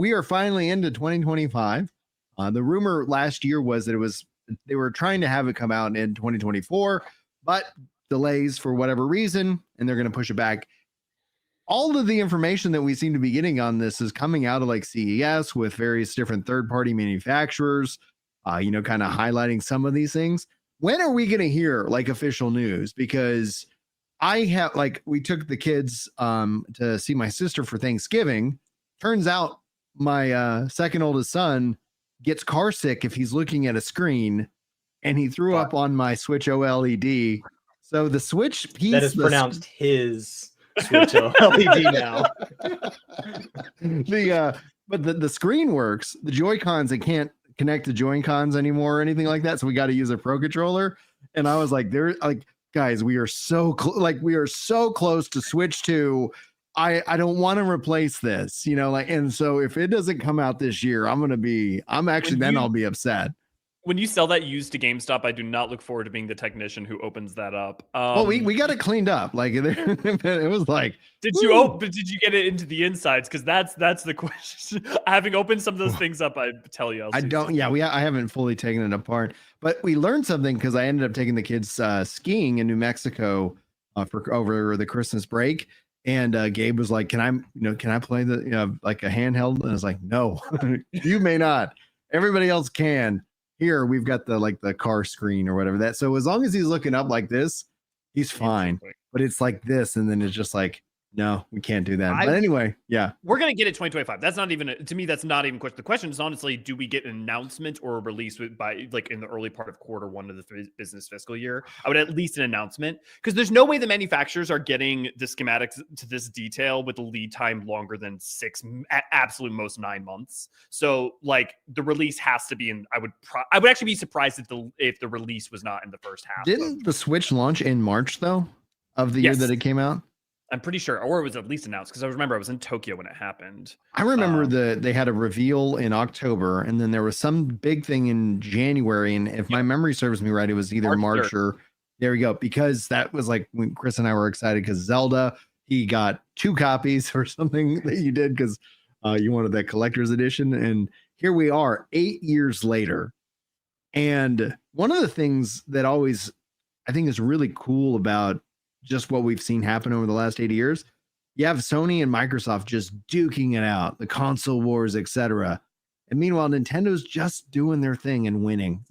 We are finally into 2025. The rumor last year was that they were trying to have it come out in 2024, but delays for whatever reason, and they're going to push it back. All of the information that we seem to be getting on this is coming out of like CES with various different third-party manufacturers, kind of highlighting some of these things. When are we going to hear like official news? Because we took the kids to see my sister for Thanksgiving. Turns out my second oldest son gets car sick if he's looking at a screen, and he threw up on my Switch OLED. So the Switch piece that is pronounced his Switch OLED now. But the screen works. The Joy-Cons, they can't connect to Joy-Cons anymore or anything like that. So we got to use a Pro controller. And I was like, guys, we are so close to Switch 2. I don't want to replace this, and so if it doesn't come out this year, I'll be upset. When you sell that used to GameStop, I do not look forward to being the technician who opens that up. Well, we got it cleaned up. Like it was like, did you get it into the insides? Because that's the question. Having opened some of those things up, I tell you, I haven't fully taken it apart, but we learned something because I ended up taking the kids skiing in New Mexico for over the Christmas break. And Gabe was like, can I play like a handheld? And I was like, no, you may not. Everybody else can. Here, we've got the car screen or whatever that. So as long as he's looking up like this, he's fine. But it's like this. And then it's just like, no, we can't do that. But anyway, yeah. We're going to get it 2025. That's not even, to me, that's not even question. The question is honestly, do we get an announcement or a release by like in the early part of quarter one of the business fiscal year? I would at least an announcement, because there's no way the manufacturers are getting the schematics to this detail with a lead time longer than 6, at absolute most 9 months. So like the release has to be in, I would actually be surprised if the release was not in the first half. Didn't the Switch launch in March though of the year that it came out? I'm pretty sure, or it was at least announced, because I remember I was in Tokyo when it happened. I remember they had a reveal in October, and then there was some big thing in January. And if my memory serves me right, it was either March or there we go, because that was like when Chris and I were excited because Zelda, he got 2 copies or something that you did because you wanted that collector's edition. And here we are 8 years later. And one of the things that always I think is really cool about just what we've seen happen over the last 8 years, you have Sony and Microsoft just duking it out, the console wars, etc. And meanwhile, Nintendo's just doing their thing and winning.